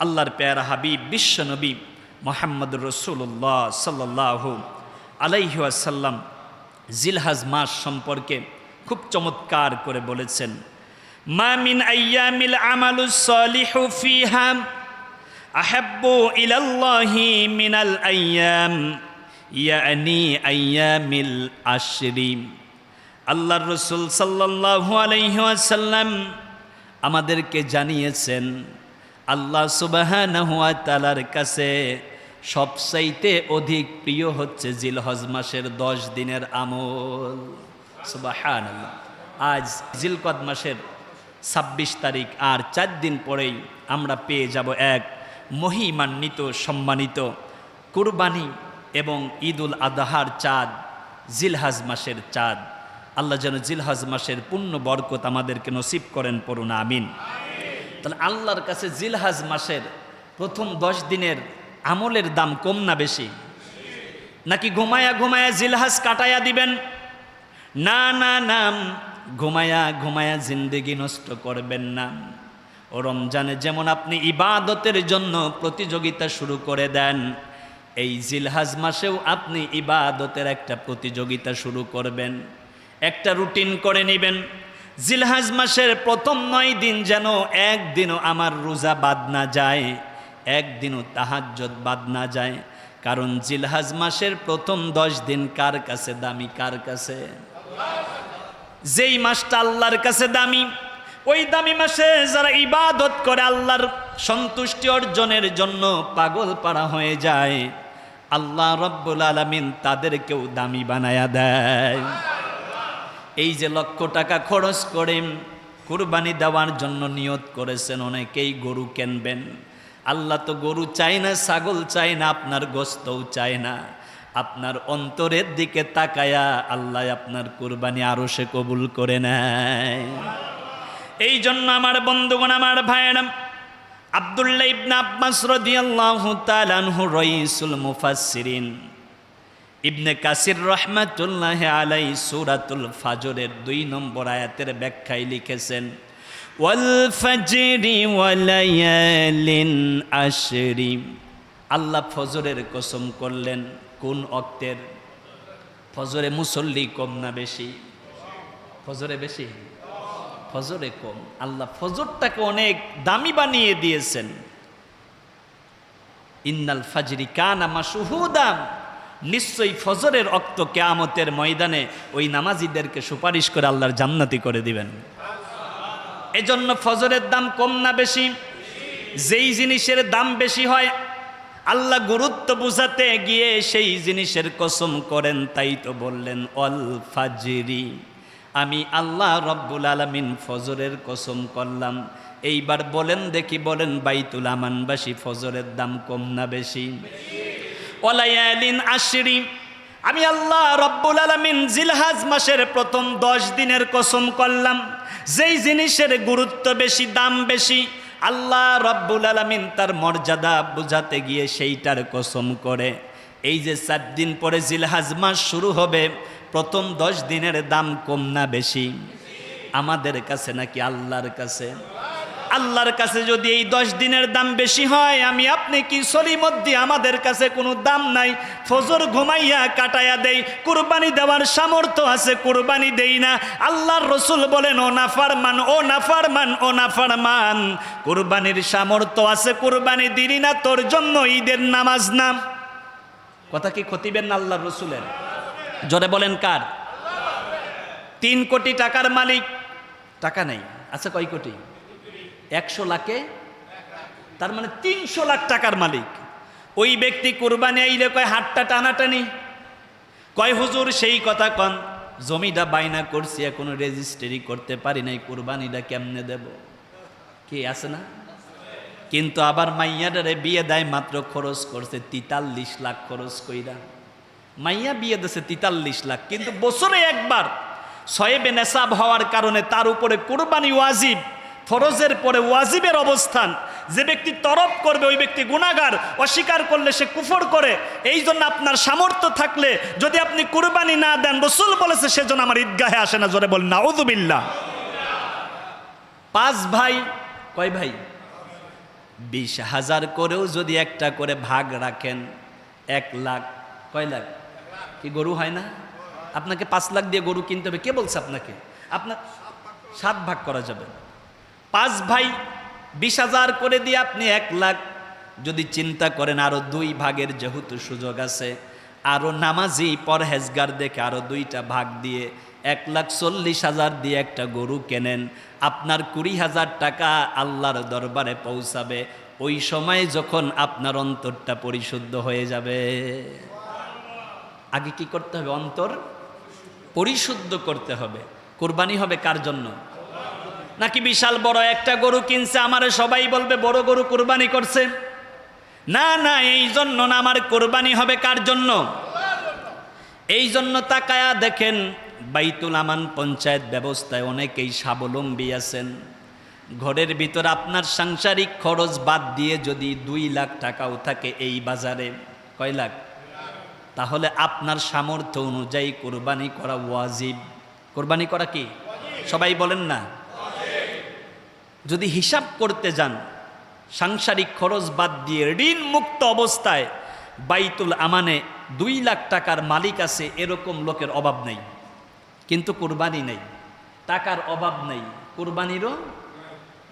আল্লাহর প্যারা হাবিব বিশ্বনবী মুহাম্মদুর রাসূলুল্লাহ সাল্লাল্লাহু আলাইহি ওয়াসাল্লাম জিলহজ মাস সম্পর্কে খুব চমৎকার করে বলেছেন, মা মিন আইয়ামিল আমালুস সালিহু ফিহা আহাব্বু ইলাল্লাহি মিনাল আইয়াম ইয়ানি আইয়ামিল আশরি। আল্লাহর রাসূল সাল্লাল্লাহু আলাইহি ওয়াসাল্লাম আমাদেরকে জানিয়েছেন, আল্লাহ সুবহানাহু ওয়া তাআলার কাছে সবচাইতে অধিক প্রিয় হচ্ছে জিলহজ মাসের 10 দিনের আমল। সুবহানাল্লাহ। আজ জিলকদ মাসের 26 তারিখ, আর 4 দিন পরেই আমরা পেয়ে যাব এক মহিমান্বিত সম্মানিত কুরবানি এবং ঈদুল আদহার চাঁদ, জিলহজ মাসের চাঁদ। আল্লাহ যেন জিলহজ মাসের পূর্ণ বরকত আমাদেরকে নসিব করেন, পড়ুন আমিন। তাহলে আল্লাহর কাছে জিলহজ মাসের প্রথম 10 দিনের আমলের দাম কম না বেশি? নাকি ঘুমায়া ঘুমায়া জিলহজ কাটায়া দিবেন? না না না, ঘুমায়া ঘুমায়া জিন্দেগি নষ্ট করবেন না। ও রমজানে যেমন আপনি ইবাদতের জন্য প্রতিযোগিতা শুরু করে দেন, এই জিলহজ মাসেও আপনি ইবাদতের একটা প্রতিযোগিতা শুরু করবেন, একটা রুটিন করে নেবেন। জিলহজ মাসের প্রথম 9 দিন যেন একদিনও আমার রোজা বাদ না যায়, একদিনও তাহাজ্জুদ বাদ না যায়। কারণ জিলহজ মাসের প্রথম 10 দিন কার কাছে দামি? কার কাছে? যেই মাসটা আল্লাহর কাছে দামি, ওই দামি মাসে যারা ইবাদত করে আল্লাহর সন্তুষ্টি অর্জনের জন্য পাগল পাড়া হয়ে যায়, আল্লাহ রব্বুল আলামিন তাদেরকেও দামি বানায়া দেয়। এই যে লক্ষ টাকা খরচ করে কুরবানি দেওয়ার জন্য নিয়ত করেছেন, অনেকেই গরু কিনবেন। আল্লাহ তো গরু চায় না, ছাগল চায় না, আপনার গোশতও চায় না। আপনার অন্তরের দিকে তাকায়া আল্লাহ আপনার কুরবানি আরশে কবুল করে নেয়। এই জন্য আমার বন্ধুগণ, আমার ভাইয়েরা, আব্দুল্লাহ ইবনে আব্বাস রাদিয়াল্লাহু তাআলা আনহু রাইসুল মুফাসসিরিন, ইবনে কাসির রহমাতুল্লাহি আলাইহি সূরাতুল ফাজরের 2 নম্বর আয়াতের ব্যাখ্যায় লিখেছেন, ওয়াল ফাজরি ওয়া লায়ালিন আশরি। আল্লাহ ফজরের কসম করলেন। কোন ওয়াক্তের? ফজরে মুসল্লি কম না বেশি? ফজরে বেশি, ফজরে কম। আল্লাহ ফজরটাকে অনেক দামি বানিয়ে দিয়েছেন। ইন্নাল ফাজরি কানা মাশহুদা, নিশ্চয়ই ফজরের ওয়াক্ত কিয়ামতের ময়দানে ওই নামাজীদেরকে সুপারিশ করে আল্লাহর জান্নাতি করে দিবেন। এজন্য ফজরের দাম কম না বেশি? যেই জিনিসের দাম বেশি হয় আল্লাহ গুরুত্ব বুঝাতে গিয়ে সেই জিনিসের কসম করেন। তাই তো বললেন ওয়াল ফাজরি, আমি আল্লাহ রব্বুল আলামিন ফজরের কসম করলাম। এইবার বলেন দেখি, বলেন বাইতুল আমানবাসী ফজরের দাম কম না বেশি? ওয়ালায়ালিন আশরি, আমি আল্লাহ রব্বুল আলামিন জিলহজ মাসের প্রথম 10 দিনের কসম করলাম। যেই জিনিসের গুরুত্ব বেশি, দাম বেশি, আল্লাহ রব্বুল আলামিন তার মর্যাদা বুঝাতে গিয়ে সেইটার কসম করে। এই যে 4 দিন পরে জিলহজ মাস শুরু হবে, প্রথম 10 দিনের দাম কম না বেশি? আমাদের কাছে নাকি আল্লাহর কাছে? আল্লাহর কাছে যদি এই 10 দিনের দাম বেশি হয়, আমি আপনি কি সলিমদ্দি? আমাদের কাছে কোনো দাম নাই। ফজর ঘুমাইয়া কাটায়া দেই, কুরবানি দেওয়ার সামর্থ্য আছে, কুরবানি দেই না। আল্লাহর রসুল বলেন, ও নাফরমান, ও নাফরমান, ও নাফরমান, কুরবানির সামর্থ্য আছে, কুরবানি দিলি না, তোর জন্য ঈদের নামাজ না। কথা কি খতিবেন না আল্লাহর রসুলের? জোরে বলেন কার? 3 কোটি টাকার মালিক, টাকা নাই। আচ্ছা কয় কোটি? 100 লাখে, তার মানে 300 লাখ টাকার মালিক। ওই ব্যক্তি কুরবানি আইলে কয় হাতটা টানাটানি, কয় হুজুর সেই কথা কন, জমিটা বাইনা করছি, এখনো রেজিস্ট্রি করতে পারি নাই, কুরবানিটা কেমনে দেব? কি আছে না? কিন্তু আবার মাইয়াটারে বিয়ে দেয়, মাত্র খরচ করছে 43 লাখ খরচ কইরা। মাইয়া বিয়ে দিয়েছে 43 লাখ, কিন্তু বছরে একবার সয়েবে নেশাব হওয়ার কারণে তার উপরে কুরবানি ওয়াজিব। ফরজের পরে ওয়াজিবের অবস্থান। যে ব্যক্তি তরফ করবে ওই ব্যক্তি গুনাহগার, অস্বীকার করলে সে কুফর করে। এই জন্য আপনার সামর্থ্য থাকলে যদি আপনি কুরবানি না দেন, রাসূল বলেছে সেজন্য আমার ঈদগাহে আসে না। জোরে বলেন নাউযুবিল্লাহ। 5 ভাই, কয় ভাই? 20,000 করেও যদি একটা করে ভাগ রাখেন, 1 লাখ, কয় লাখ? কি গরু হয় না? আপনাকে 5 লাখ দিয়ে গরু কিনতে হবে, কে বলছে আপনাকে? আপনার 7 ভাগ করা যাবে। 5 ভাই 20,000 করে দিয়ে আপনি 1 লাখ। যদি চিন্তা করেন আরো 2 ভাগের যেহেতু সুযোগ আছে, আরো নামাজি পরহেজগার দেখে আরো 2টা ভাগ দিয়ে 1,40,000 দিয়ে একটা গরু কেনেন, আপনার 20,000 টাকা আল্লাহর দরবারে পৌঁছাবে। ওই সময় যখন আপনার অন্তরটা পরিশুদ্ধ হয়ে যাবে। আগে কি করতে হবে? অন্তর পরিশুদ্ধ করতে হবে। কুরবানি হবে কার জন্য? নাকি বিশাল বড় একটা গরু কিনছে, আমারে সবাই বলবে বড় গরু কুরবানি করছে? না না, এই জন্য না, আমার কুরবানি হবে কার জন্য? এই জন্য তাকায়া দেখেন, বাইতুল আমান পঞ্চায়েত ব্যবস্থায় অনেকেই স্বাবলম্বী আছেন। ঘরের ভিতর আপনার সাংসারিক খরচ বাদ দিয়ে যদি 2 লাখ টাকাও থাকে এই বাজারে, কয় লাখ? তাহলে আপনার সামর্থ্য অনুযায়ী কুরবানি করা ওয়াজিব। কুরবানি করা কি? সবাই বলেন না। যদি হিসাব করতে যান, সাংসারিক খরচ বাদ দিয়ে ঋণ মুক্ত অবস্থায় বাইতুল আমানে 2 লাখ টাকার মালিক আছে, এরকম লোকের অভাব নেই। কিন্তু কুরবানি নেই, টাকার অভাব নেই, কুরবানিরও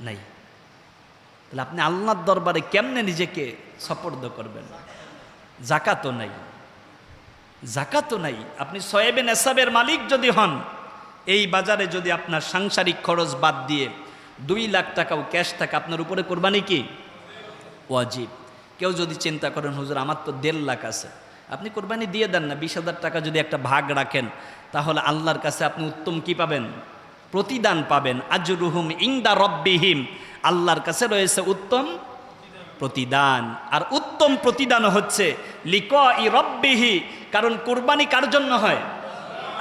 নেই। তাহলে আপনি আল্লাহর দরবারে কেমনে নিজেকে সপর্দ করবেন? যাকাতও নাই, যাকাতও নাই। আপনি সয়েবে নেসাবের মালিক যদি হন, এই বাজারে যদি আপনার সাংসারিক খরচ বাদ দিয়ে 2 লাখ টাকাও ক্যাশ থাকে, আপনার উপরে কুরবানি কি? ওয়াজিব। কেউ যদি চিন্তা করেন হুজুর আমার তো 1.5 লাখ আছে, আপনি কুরবানি দিয়ে দেন না। 20,000 টাকা যদি একটা ভাগ রাখেন, তাহলে আল্লাহর কাছে আপনি উত্তম কি পাবেন? প্রতিদান পাবেন। আজরুহুম ইনদা রব্বিহিম, আল্লাহর কাছে রয়েছে উত্তম প্রতিদান। আর উত্তম প্রতিদান হচ্ছে লিকাই রব্বিহি, কারণ কুরবানি কার জন্য হয়?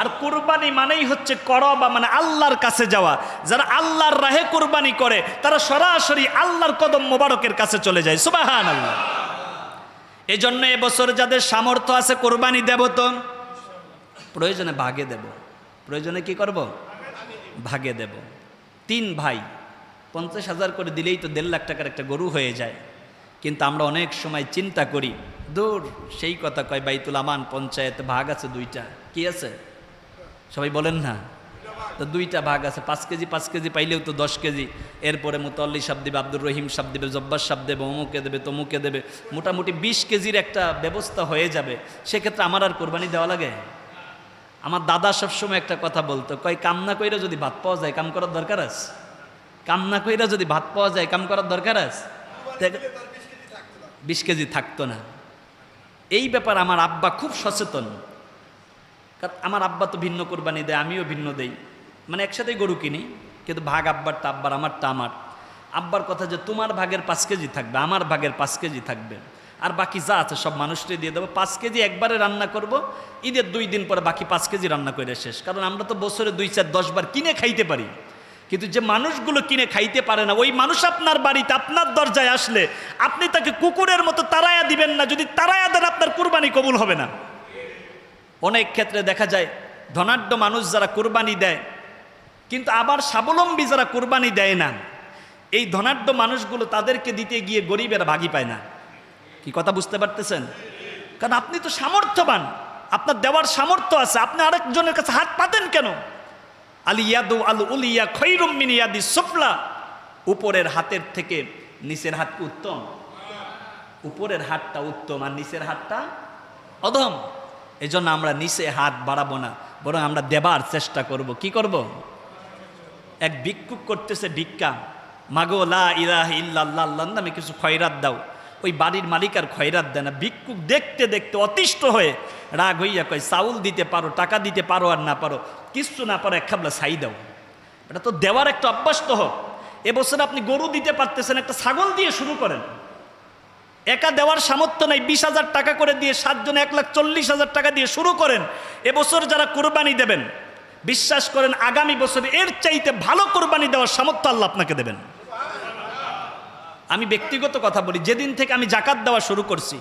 আর কুরবানি মানেই হচ্ছে করবা, মানে আল্লাহর কাছে যাওয়া। যারা আল্লাহর রাহে কুরবানি করে তারা সরাসরি আল্লাহর কদম মোবারকের কাছে চলে যায়। সুবহানাল্লাহ। এই জন্য এবছর যাদের সামর্থ্য আছে কুরবানি দেব, তো প্রয়োজনে ভাগে দেব। প্রয়োজনে কি করব? ভাগে দেব। 3 ভাই 50,000 করে দিলেই তো 1.5 লাখ টাকার একটা গরু হয়ে যায়। কিন্তু আমরা অনেক সময় চিন্তা করি, দূর, সেই কথা কয় বাইতুল আমান পঞ্চায়েত ভাগ আছে 2টা। কি আছে? সবাই বলেন না। তো 2টা ভাগ আছে, 5 কেজি 5 কেজি পাইলেও তো 10 কেজি। এরপরে মুতাল্লি সাহেব দেবে, আব্দুর রহিম সাহেব দেবে, জব্বার সাহেব দেবে, অমুকে দেবে, তমুকে দেবে, মোটামুটি 20 কেজির একটা ব্যবস্থা হয়ে যাবে। সেক্ষেত্রে আমার আর কোরবানি দেওয়া লাগে? আমার দাদা সবসময় একটা কথা বলতো, কয় কামনা কইরা যদি ভাত পাওয়া যায় কাম করার দরকার আছে? কামনা কইরা যদি ভাত পাওয়া যায় কাম করার দরকার আছে? 20 কেজি থাকতো না। এই ব্যাপার আমার আব্বা খুব সচেতন। কারণ আমার আব্বা তো ভিন্ন কোরবানি দেয়, আমিও ভিন্ন দেই, মানে একসাথেই গরু কিনি, কিন্তু ভাগ আব্বারটা আব্বার, আমারটা আমার। আব্বার কথা যে তোমার ভাগের 5 কেজি থাকবে, আমার ভাগের 5 কেজি থাকবে, আর বাকি যা আছে সব মানুষকে দিয়ে দেবো। 5 কেজি একবারে রান্না করব, ঈদের 2 দিন পরে বাকি 5 কেজি রান্না করে শেষ। কারণ আমরা তো বছরে 2, 4, 10 বার কিনে খাইতে পারি, কিন্তু যে মানুষগুলো কিনে খাইতে পারে না, ওই মানুষ আপনার বাড়িতে আপনার দরজায় আসলে আপনি তাকে কুকুরের মতো তাড়ায়া দিবেন না। যদি তাড়ায়া দেন আপনার কুরবানি কবুল হবে না। অনেক ক্ষেত্রে দেখা যায় ধনাঢ্য মানুষ যারা কুরবানি দেয়, কিন্তু আবার স্বাবলম্বী যারা কুরবানি দেয় না, এই ধনাঢ্য মানুষগুলো তাদেরকে দিতে গিয়ে গরিবেরা ভাগই পায় না। কি কথা বুঝতে পারতেছেন? কারণ আপনি তো সামর্থ্যবান, আপনার দেওয়ার সামর্থ্য আছে, আপনি আরেকজনের কাছে হাত পাতেন কেন? আল ইয়াদু আল উলিয়া খৈরুম মিন ইয়াদি সুফলা, উপরের হাতের থেকে নিচের হাত উত্তম। উপরের হাতটা উত্তম আর নিচের হাতটা অধম। এজন্য আমরা নিচে হাত বাড়াবো না, বরং আমরা দেবার চেষ্টা করব। কি করব? এক ভিক্ষুক করতেছে ভিক্ষা, মাগো লা ইলাহা ইল্লাল্লাহ, আল্লাহর নামে কিছু খয়রাত দাও। ওই বাড়ির মালিক আর খয়রাত দেয় না। ভিক্ষুক দেখতে দেখতে অতিষ্ঠ হয়ে রাগ হইয়া কয়, চাউল দিতে পারো, টাকা দিতে পারো, আর না পারো, কিচ্ছু না পারো, এক খাবলা ছাই দাও। এটা তো দেওয়ার একটা অভ্যাস তো হোক। এবছর আপনি গরু দিতে পারতেছেন, একটা ছাগল দিয়ে শুরু করেন। একা দেওয়ার সামর্থ্য নাই, 20,000 টাকা করে দিয়ে 7 জন 1,40,000 টাকা দিয়ে শুরু করেন। এবছর যারা কুরবানি দেবেন, বিশ্বাস করেন আগামী বছরে এর চাইতে ভালো কুরবানি দেওয়ার সামর্থ্য আল্লাহ আপনাকে দেবেন। আমি ব্যক্তিগত কথা বলি, যেদিন থেকে আমি জাকাত দেওয়া শুরু করছি,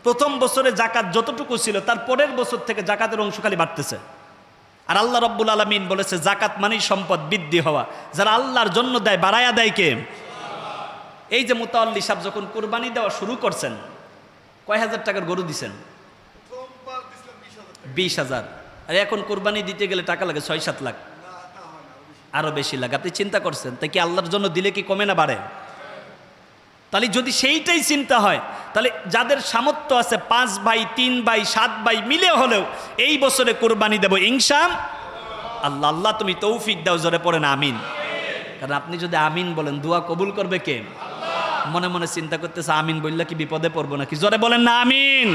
প্রথম বছরে জাকাত যতটুকু ছিল তার পরের বছর থেকে জাকাতের অংশ খালি বাড়তেছে। আর আল্লাহ রাব্বুল আলামিন বলেছে জাকাত মানেই সম্পদ বৃদ্ধি হওয়া। যারা আল্লাহর জন্য দেয়, বাড়ায়া দেয় কে? এই যে মুতাওয়াল্লি সাহেব যখন কুরবানি দেওয়া শুরু করছেন, কয় হাজার টাকার গরু দিছেন? 20,000। আর এখন কুরবানি দিতে গেলে টাকা লাগে 6-7 লাখ, আরো বেশি লাগে। আপনি চিন্তা করছেন, তাই কি আল্লাহর জন্য দিলে কি কমে না বাড়ে? তাহলে যদি সেইটাই চিন্তা হয়, তাহলে যাদের সামর্থ্য আছে 5 ভাই, 3 ভাই, 7 ভাই মিলে হলেও এই বছরে কুরবানি দেব ইনশাআল্লাহ। আল্লাহ তুমি তৌফিক দাও, জোরে পড়েন আমিন। কারণ আপনি যদি আমিন বলেন, দোয়া কবুল করবে কে? মনে মনে চিন্তা করতেছে আমিন বললে কি বিপদে পড়বো নাকি? জোরে বলেন না আমিন।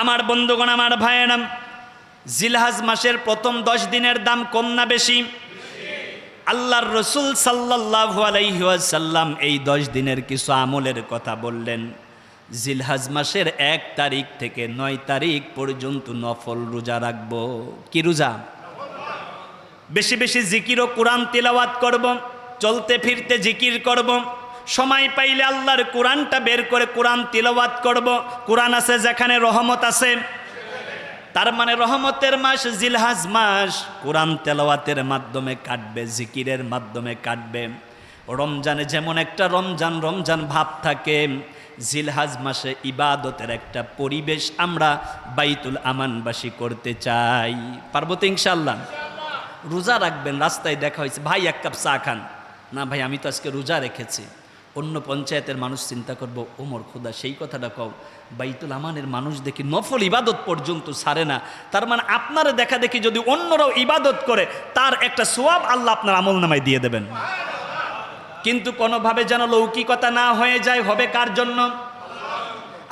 আমার বন্ধুগণ, আমার ভাইয়েরা, জিলহজ মাসের প্রথম 10 দিনের দাম কম না বেশি? আল্লাহর রসুল সাল্লাল্লাহু আলাইহি ওয়াসাল্লাম এই 10 দিনের কিছু আমলের কথা বললেন। জিলহজ মাসের 1 তারিখ থেকে 9 তারিখ পর্যন্ত নফল রোজা রাখবো। কি রোজা? বেশি বেশি জিকির ও কোরআন তিলাওয়াত করব, চলতে ফিরতে জিকির করব, সময় পাইলে আল্লাহর কোরআনটা বের করে কোরআন তিলাওয়াত করব। কোরআন আছে যেখানে রহমত আছে, তার মানে রহমতের মাস জিলহজ মাস। কোরআন তেলাওয়াতের মাধ্যমে কাটবে, জিকিরের মাধ্যমে কাটবে। রমজানে যেমন একটা রমজান রমজান ভাব থাকে, জিলহজ মাসে ইবাদতের একটা পরিবেশ আমরা বাইতুল আমানবাসী করতে চাই। পারবো তো ইনশাআল্লাহ? রোজা রাখবেন, রাস্তায় দেখা হয়েছে, ভাই 1 কাপ চা খান। না ভাই, আমি তো আজকে রোজা রেখেছি। অন্য পঞ্চায়েতের মানুষ চিন্তা করবো, ওমর খোদা সেই কথাটা কও, বাইতুল আমানের মানুষ দেখি নফল ইবাদত পর্যন্ত ছাড়ে না। তার মানে আপনারা দেখা দেখি যদি অন্যরাও ইবাদত করে, তার একটা সোয়াব আল্লাহ আপনার আমল নামায় দিয়ে দেবেন। কিন্তু কোনোভাবে যেন লৌকিকতা না হয়ে যায়। হবে কার জন্য?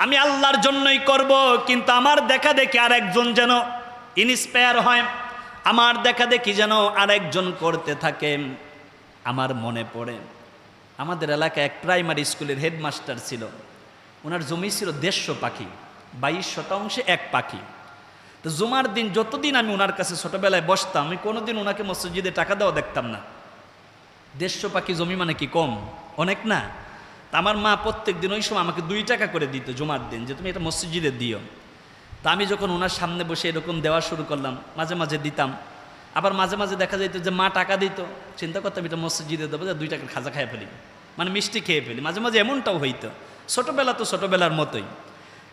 আমি আল্লাহর জন্যই করব, কিন্তু আমার দেখা দেখি আর একজন যেন ইন্সপায়ার হয়, আমার দেখা দেখি যেন আরেকজন করতে থাকে। আমার মনে পড়ে, আমাদের এলাকায় এক প্রাইমারি স্কুলের হেডমাস্টার ছিল, ওনার জমি ছিল 150 পাখি, 22 শতাংশে 1 পাখি। তো জুমার দিন যতদিন আমি ওনার কাছে ছোটবেলায় বসতাম, আমি কোনোদিন ওনাকে মসজিদে টাকা দেওয়া দেখতাম না। 150 পাখি জমি মানে কি কম? অনেক না? তা আমার মা প্রত্যেক দিন ওই সময় আমাকে 2 টাকা করে দিত জুমার দিন, যে তুমি এটা মসজিদে দিও। তা আমি যখন ওনার সামনে বসে এরকম দেওয়া শুরু করলাম, মাঝে মাঝে দিতাম, আবার মাঝে মাঝে দেখা যেত যে মা টাকা দিত, চিন্তা করতাম এটা মসজিদে দেবো, যে 2 টাকার খাজা খেয়ে ফেলি, মানে মিষ্টি খেয়ে ফেলি। মাঝে মাঝে এমনটাও হইতো। ছোটোবেলা তো ছোটোবেলার মতোই।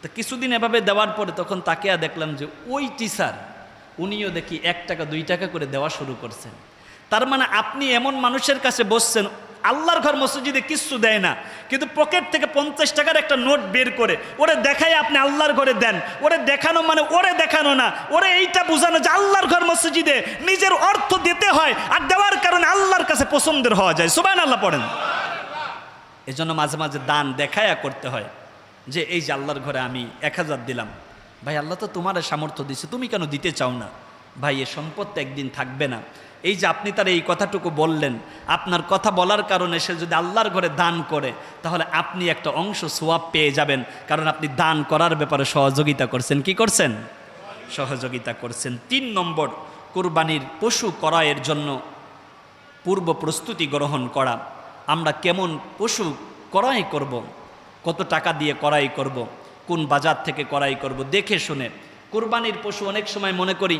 তো কিছুদিন এভাবে দেওয়ার পরে তখন তাকে দেখলাম যে ওই টিচার উনিও দেখি 1 টাকা 2 টাকা করে দেওয়া শুরু করছেন। তার মানে আপনি এমন মানুষের কাছে বসছেন, আল্লাহর ঘর মসজিদে কিচ্ছু দেয় না, কিন্তু পকেট থেকে 50 টাকার একটা নোট বের করে ওরে দেখায় আপনি আল্লাহর ঘরে দেন। ওরে দেখানো মানে ওরে দেখানো না, ওরে এইটা বোঝানো যে আল্লাহর ঘর মসজিদে নিজের অর্থ দিতে হয়, আর দেওয়ার কারণে আল্লাহর কাছে পছন্দের হওয়া যায়। সুবহানাল্লাহ পড়েন। এজন্য মাঝে মাঝে দান দেখায়া করতে হয়, যে এই যে আল্লাহর ঘরে আমি 1000 দিলাম, ভাই আল্লাহ তো তোমার সামর্থ্য দিচ্ছে, তুমি কেন দিতে চাও না? ভাই এ সম্পদ তো একদিন থাকবে না। এই যে আপনি তার এই কথাটুকু বললেন, আপনার কথা বলার কারণে সে যদি আল্লাহর ঘরে দান করে, তাহলে আপনি একটা অংশ সোয়াব পেয়ে যাবেন, কারণ আপনি দান করার ব্যাপারে সহযোগিতা করছেন। কি করছেন? সহযোগিতা করছেন। 3 নম্বর, কুরবানির পশু ক্রয়ের জন্য পূর্ব প্রস্তুতি গ্রহণ করা। আমরা কেমন পশু ক্রয় করব, কত টাকা দিয়ে ক্রয় করব, কোন বাজার থেকে ক্রয় করব, দেখে শুনে। কুরবানির পশু অনেক সময় মনে করি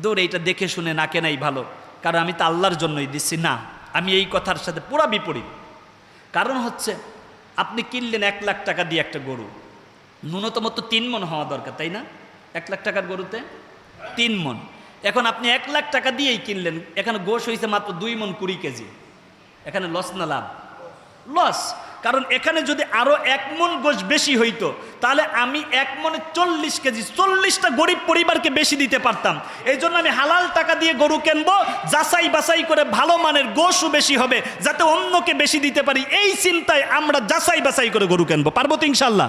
দূর এইটা দেখে শুনে না কেনাই ভালো, কারণ আমি তো আল্লাহর জন্যই দিচ্ছি। না, আমি এই কথার সাথে পুরা বিপরীত। কারণ হচ্ছে আপনি কিনলেন 1 লাখ টাকা দিয়ে একটা গরু, ন্যূনতম তো 3 মণ হওয়া দরকার, তাই না? 1 লাখ টাকার গরুতে 3 মণ। এখন আপনি 1 লাখ টাকা দিয়েই কিনলেন, এখানে গোশ হয়েছে মাত্র 2 মণ 20 কেজি। এখানে লস না লাভ? লস। কারণ এখানে যদি আরো 1 মণ গোশ বেশি হইতো, তাহলে আমি 1 মণে 40 কেজি, 40টা গরিব পরিবারকে বেশি দিতে পারতাম। এই জন্য আমি হালাল টাকা দিয়ে গরু কিনবো, যাচাই বাছাই করে ভালো মানের গোশও বেশি হবে, যাতে অন্যকে বেশি দিতে পারি। এই চিন্তায় আমরা যাচাই বাছাই করে গরু কিনবো। পারবো তো ইনশাল্লাহ?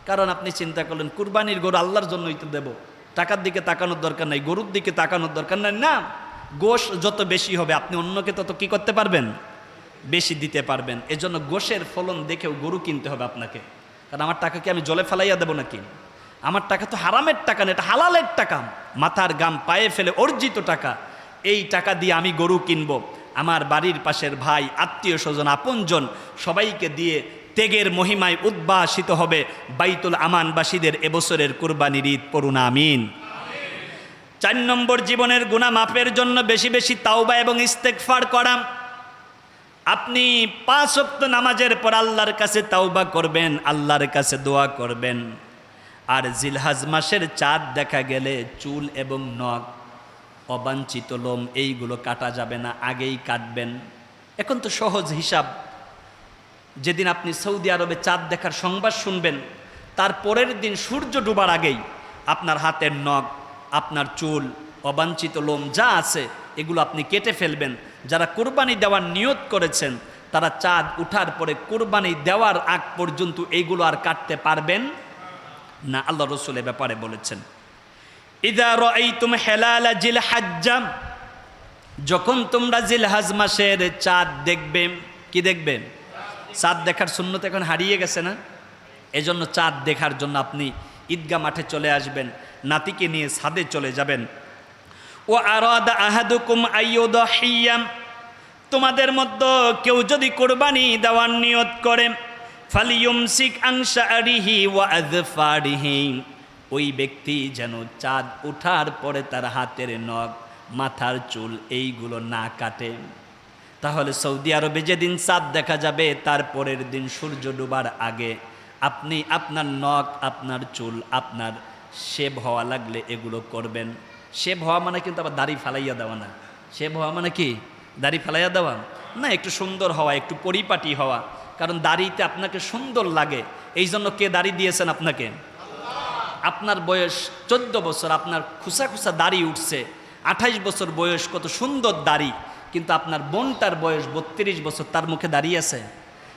কারণ আপনি চিন্তা করলেন কুরবানির গরু আল্লাহর জন্যই তো দেবো, টাকার দিকে তাকানোর দরকার নাই, গরুর দিকে তাকানোর দরকার নাই। না, গোশ যত বেশি হবে আপনি অন্যকে তত কি করতে পারবেন? বেশি দিতে পারবেন। এজন্য গোশের ফলন দেখেও গরু কিনতে হবে আপনাকে। কারণ আমার টাকা কি আমি জলে ফেলাইয়া দেবো নাকি? আমার টাকা তো হারামের টাকা না, এটা হালালের টাকা, মাথার গাম পায়ে ফেলে অর্জিত টাকা। এই টাকা দিয়ে আমি গরু কিনবো, আমার বাড়ির পাশের ভাই, আত্মীয় স্বজন, আপনজন সবাইকে দিয়ে ত্যাগের মহিমায় উদ্ভাসিত হবে বাইতুল আমানবাসীদের এবছরের কুরবানির ঈদ। পড়ুন আমিন। 4 নম্বর, জীবনের গুনাহ মাফের জন্য বেশি বেশি তাওবা এবং ইস্তেগফার করা। আপনি 5 ওয়াক্ত নামাজের পর আল্লাহর কাছে তাওবা করবেন, আল্লাহর কাছে দোয়া করবেন। আর জিলহজ মাসের চাঁদ দেখা গেলে চুল এবং নখ, অবাঞ্ছিত লোম এইগুলো কাটা যাবে না, আগেই কাটবেন। এখন তো সহজ হিসাব, যেদিন আপনি সৌদি আরবে চাঁদ দেখার সংবাদ শুনবেন তার পরের দিন সূর্য ডুবার আগেই আপনার হাতের নখ, আপনার চুল, অবাঞ্ছিত লোম যা আছে এগুলো আপনি কেটে ফেলবেন। যারা কুরবানি দেওয়ার নিয়ত করেছেন তারা চাঁদ উঠার পরে কুরবানি দেওয়ার আগ পর্যন্ত এইগুলো আর কাটতে পারবেন না। আল্লাহ রসুল এ ব্যাপারে বলেছেন, ইযা রাআইতুম হিলালা জিলহজ্জা, যখন তোমরা জিলহজ মাসের চাঁদ দেখবে। কি দেখবে? চাঁদ দেখার সুন্নত এখন হারিয়ে গেছে না? এজন্য চাঁদ দেখার জন্য আপনি ঈদগাহ মাঠে চলে আসবেন, নাতিকে নিয়ে ছাদে চলে যাবেন। ও আরাদা আহাদুকুম আইয়ুদহিয়া, তোমাদের মধ্যে কেউ যদি কুরবানি দেওয়ার নিয়ত করে, ফালিয়ুমসিক আন শা'রিহি ওয়া আযফারিহি, ওই ব্যক্তি যেন চাঁদ ওঠার পরে তার হাতের নখ, মাথার চুল এইগুলো না কাটে। তাহলে সৌদি আরবে যেদিন চাঁদ দেখা যাবে তার পরের দিন সূর্য ডুবার আগে আপনি আপনার নখ, আপনার চুল, আপনার শেভ হওয়া লাগলে এগুলো করবেন। শেভ হওয়া মানে কিন্তু আবার দাড়ি ফালাইয়া দেওয়া না। শেভ হওয়া মানে কি? দাড়ি ফালাইয়া দেওয়া না, একটু সুন্দর হওয়া, একটু পরিপাটি হওয়া। কারণ দাড়িতে আপনাকে সুন্দর লাগে, এই জন্য কে দাড়ি দিয়েছেন আপনাকে? আপনার বয়স 14 বছর, আপনার খুসা খুসা দাড়ি উঠছে, 28 বছর বয়স, কত সুন্দর দাড়ি। কিন্তু আপনার বোনটার বয়স 32 বছর, তার মুখে দাড়ি আছে।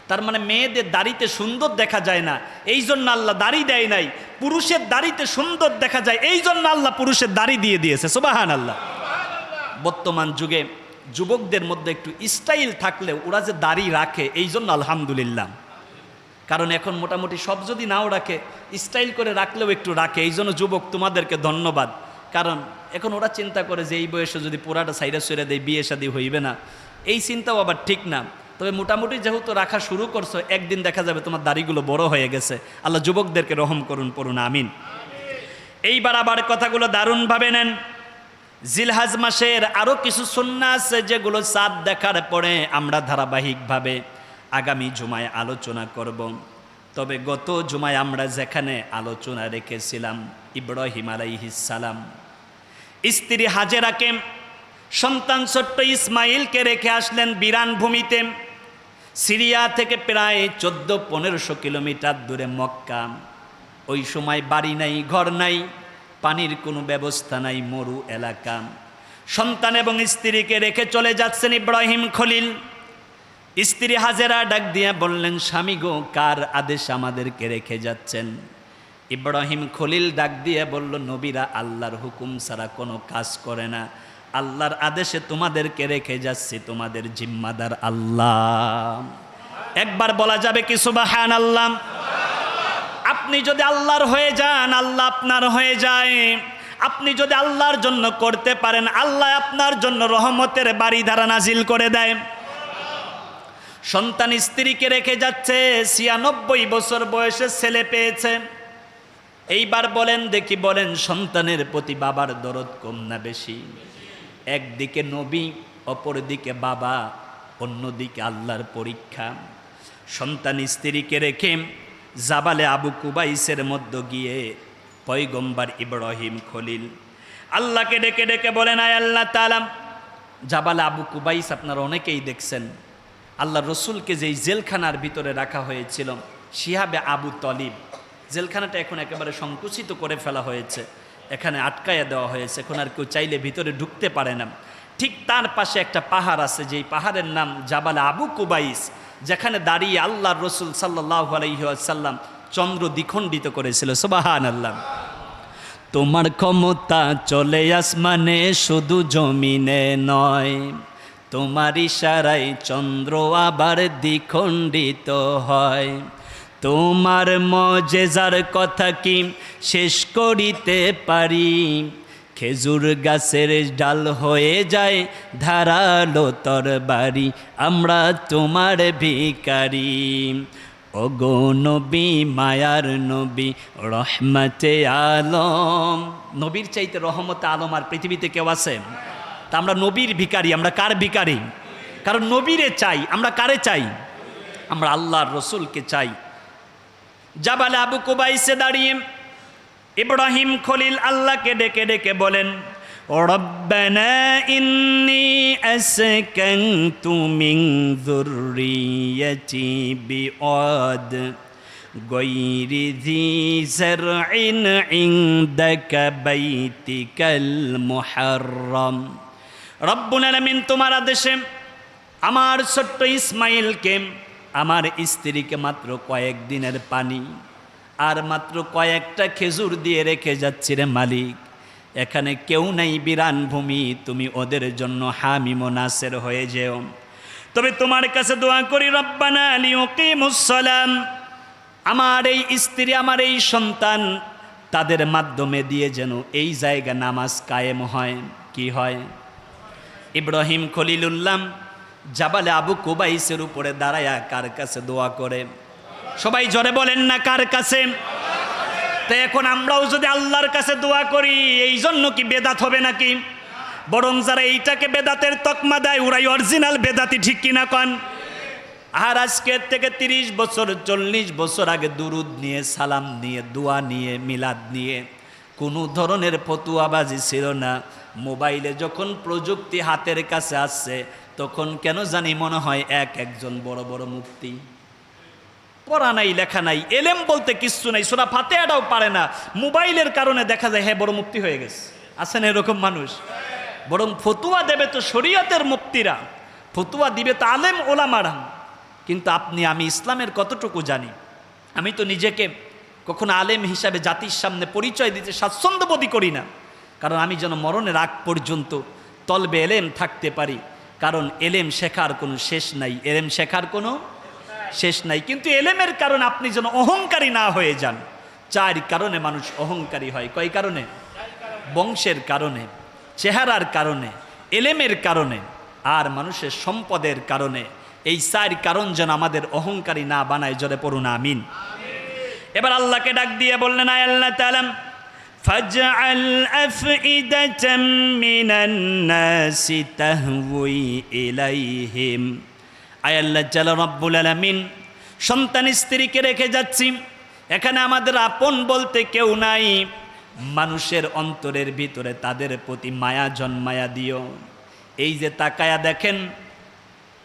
তার মানে মেয়েদের দাড়িতে সুন্দর দেখা যায় না, এই জন্য আল্লাহ দাড়ি দেয় নাই। পুরুষের দাড়িতে সুন্দর দেখা যায়, এই জন্য আল্লাহ পুরুষের দাড়ি দিয়ে দিয়েছে। সুবহানাল্লাহ। বর্তমান যুগে যুবকদের মধ্যে একটু স্টাইল থাকলে ওরা যে দাড়ি রাখে, এই জন্য আলহামদুলিল্লাহ। কারণ এখন মোটামুটি সব যদি নাও রাখে, স্টাইল করে রাখলেও একটু রাখে, এই জন্য যুবক তোমাদেরকে ধন্যবাদ। কারণ এখন ওরা চিন্তা করে যে এই বয়সে যদি পুরাটা সাইডে সইরে দেয় বিয়ে শাদী হইবে না, এই চিন্তাও আবার ঠিক না। তবে মোটামুটি যেহেতু রাখা শুরু করছো, একদিন দেখা যাবে তোমার দাড়িগুলো বড় হয়ে গেছে। আল্লাহ যুবকদেরকে রহম করুন, পড়ুন আমিন। এইবার আবার কথাগুলো দারুণভাবে নেন। জিলহজ মাসের আরও কিছু সুন্নাহ আছে যেগুলো চাঁদ দেখার পরে আমরা ধারাবাহিকভাবে আগামী জুমায় আলোচনা করব। তবে গত জুমায় আমরা যেখানে আলোচনা রেখেছিলাম, ইব্রাহিম আলাইহিস সালাম স্ত্রী হাজেরাকে, সন্তান ছোট্ট ইসমাইলকে রেখে আসলেন বিরান ভূমিতে। সিরিয়া থেকে প্রায় 1400-1500 কিলোমিটার দূরে মক্কা। ওই সময় বাড়ি নাই, ঘর নাই, পানির কোনো ব্যবস্থা নাই, মরু এলাকা। সন্তান এবং স্ত্রীকে রেখে চলে যাচ্ছেন ইব্রাহিম খলিল। স্ত্রী হাজেরা ডাক দিয়ে বললেন, স্বামী গো, কার আদেশ আমাদেরকে রেখে যাচ্ছেন? ইব্রাহিম খলিল ডাক দিয়ে বলল, নবীরা আল্লাহর হুকুম ছাড়া কোনো কাজ করে না, আল্লাহর আদেশে তোমাদেরকে রেখে যাচ্ছি, তোমাদের জিম্মাদার আল্লাহ। একবার বলা যাবে কি সুবহানাল্লাহ? আপনি যদি আল্লাহর হয়ে যান, আল্লাহ আপনার হয়ে যায়। আপনি যদি আল্লাহর জন্য করতে পারেন, আল্লাহ আপনার জন্য রহমতের বাড়িধারা নাজিল করে দেয়। সন্তান স্ত্রীকে রেখে যাচ্ছে, 96 বছর বয়সে ছেলে পেয়েছে। এইবার বলেন দেখি, বলেন সন্তানের প্রতি বাবার দরদ কম না বেশি? একদিকে নবী, অপরদিকে বাবা, অন্যদিকে আল্লাহর পরীক্ষা। সন্তান স্ত্রীকে রেখে জাবালে আবু কুবাইসের মধ্যে গিয়ে পয়গম্বর ইব্রাহিম খলিল আল্লাহকে ডেকে ডেকে বলেন, আয় আল্লাহ তাআলা, জাবালে আবু কুবাইস আপনারা অনেকেই দেখছেন, আল্লাহ রসুলকে যেই জেলখানার ভিতরে রাখা হয়েছিল, শিহাবে আবু তলিব, জেলখানাটা এখন একেবারে সংকুচিত করে ফেলা হয়েছে, এখানে আটকায়া দেওয়া হয়েছে, এখন আর কেউ চাইলে ভিতরে ঢুকতে পারে না। ঠিক তার পাশে একটা পাহাড় আছে, যেই পাহাড়ের নাম জাবালে আবু কুবাইস, যেখানে দাঁড়িয়ে আল্লাহর রসুল সাল্লাল্লাহু আলাইহি ওয়াসাল্লাম চন্দ্র দ্বিখণ্ডিত করেছিল। সুবহানাল্লাহ। তোমার ক্ষমতা চলে আসমানে, শুধু জমিনে নয়, তোমার ইশারায় চন্দ্র আবার দ্বিখণ্ডিত হয়। তোমার মজেজার কথা কি শেষ করিতে পারি? খেজুর গাছের ডাল হয়ে যায় ধারালো তরবারি, আমরা তোমার ভিখারি। ওগো নবী, মায়ার নবী, রহমতে আলম। নবীর চাইতে রহমতে আলম আর পৃথিবীতে কেউ আছে? তা আমরা নবীর ভিখারি। আমরা কার ভিখারি? কারণ নবীরে চাই। আমরা কারে চাই? আমরা আল্লাহর রসুলকে চাই। জাবালে আবু কুবাইসে দাঁড়িয়ে ইব্রাহিম খলিল আল্লাহকে ডেকে ডেকে বলেন, রব্বানা ইন্নী আসকানতু মিন যুররিয়্যাতি বিওয়াদ গায়রি যী যারইন ইনদাকা বাইতিকাল মুহাররম। রব্বুল আলামিন, তোমার আদেশে আমার ছোট্ট ইসমাইলকে, আমার স্ত্রীকে মাত্র কয়েকদিনের পানি আর মাত্র কয়েকটা খেজুর দিয়ে রেখে যাচ্ছি রে মালিক। এখানে কেউ নাই, বিরান ভূমি, তুমি ওদের জন্য হামিম নাসের হয়ে যেও। তবে তোমার কাছে দোয়া করি, রব্বানা লিয়ুকিমুস সালাম, আমার এই স্ত্রী, আমার এই সন্তান, তাদের মাধ্যমে দিয়ে যেন এই জায়গা নামাজ কায়েম হয়। কি হয়? ইব্রাহিম খলিলুল্লাহ জাবালে আবু কুবাইসের উপরে দাঁড়ায়া কার কাছে দোয়া করে? সবাই জোরে বলেন না, কার কাছে? তো এখন আমরাও যদি আল্লাহর কাছে দোয়া করি, এই জন্য কি বেদাত হবে নাকি? বরং যারা এইটাকে বেদাতের তকমা দেয়, ওরাই অরিজিনাল বেদাতি, ঠিক কিনা কন? আর আজকের থেকে 30 বছর 40 বছর আগে দুরুদ নিয়ে, সালাম নিয়ে, দোয়া নিয়ে, মিলাদ নিয়ে কোনো ধরনের ফতুয়াবাজি ছিল না। মোবাইলে যখন প্রযুক্তি হাতের কাছে আসছে, তখন কেন জানি মনে হয় একজন বড় বড় মুফতি, পড়া নাই, লেখা নাই, এলেম বলতে কিচ্ছু নাই, সূরা ফাতিহাটাও পারে না, মোবাইলের কারণে দেখা যায় হ্যাঁ বড় মুফতি হয়ে গেছে। আছেন এরকম মানুষ? বরং ফতুয়া দেবে তো শরীয়তের মুফতিরা, ফতুয়া দিবে তো আলেম ওলামারা। কিন্তু আপনি আমি ইসলামের কতটুকু জানি? আমি তো নিজেকে কখনো আলেম হিসাবে জাতির সামনে পরিচয় দিতে স্বাচ্ছন্দ্যবোধই করি না, কারণ আমি যেন মরণের আগ পর্যন্ত তলবে এলেম থাকতে পারি। কারণ এলেম শেখার কোনো শেষ নাই, এলেম শেখার কোনো শেষ নাই। কিন্তু এলেমের কারণে আপনি যেন অহংকারী না হয়ে যান। 4 কারণে মানুষ অহংকারী হয়। কয় কারণে? বংশের কারণে, চেহারার কারণে, এলেমের কারণে, আর মানুষের সম্পদের কারণে। এই 4 কারণ যেন আমাদের অহংকারী না বানায়। জোরে পড়ুন আমিন। এবার আল্লাহকে ডাক দিয়ে বললেন, আয় আল্লাহ তাআলা, ফাজআল আফইদাতাম মিনান নাসি তাহওয়ি ইলাইহিম। আয় আল্লাহ তাআলা রব্বুল আলামিন, সন্তান স্ত্রীকে রেখে যাচ্ছি, এখানে আমাদের আপন বলতে কেউ নাই। মানুষের অন্তরের ভিতরে তাদের প্রতি মায়া জন্মায়া দিও। এই যে তাকায়া দেখেন,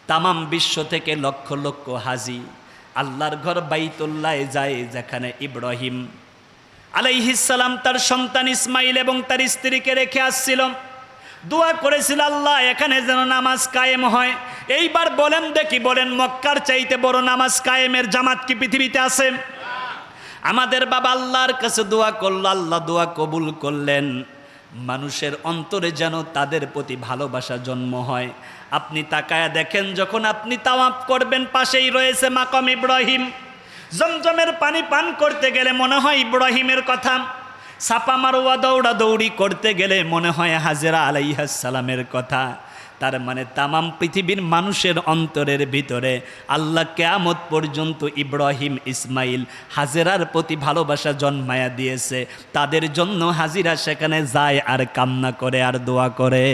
তামাম বিশ্ব থেকে লক্ষ লক্ষ হাজি আল্লাহর ঘর বাইতুল্লাহে যায়, যেখানে ইব্রাহিম আলাইহিস সালাম তার সন্তান ইসমাইল এবং তার স্ত্রীকে রেখে আসছিল। দোয়া করেছিল, আল্লাহ এখানে যেন নামাজ কায়েম হয়। এইবার বলেন দেখি, বলেন মক্কার চাইতে বড় নামাজ কায়েমের জামাত কি পৃথিবীতে আছে? আমাদের বাবা আল্লাহর কাছে দোয়া করলো, আল্লাহ দোয়া কবুল করলেন। মানুষের অন্তরে যেন তাদের প্রতি ভালোবাসা জন্ম হয়। আপনি তাকায়া দেখেন, যখন আপনি তাওয়াফ করবেন, পাশেই রয়েছে মাকাম ইব্রাহিম। জমজমের পানি পান করতে গেলে মনে হয় ইব্রাহিমের কথা, ছাপা মারোয়া দৌড়া দৌড়ি করতে গেলে মনে হয় হাজেরা আলাইহিস সালামের কথা। তার মানে তামাম পৃথিবীর মানুষের অন্তরের ভিতরে আল্লাহ কিয়ামত পর্যন্ত ইব্রাহিম, ইসমাইল, হাজেরার প্রতি ভালোবাসা জন্মায়া দিয়েছে। তাদের জন্য হাজিরা সেখানে যায় আর কামনা করে আর দোয়া করে।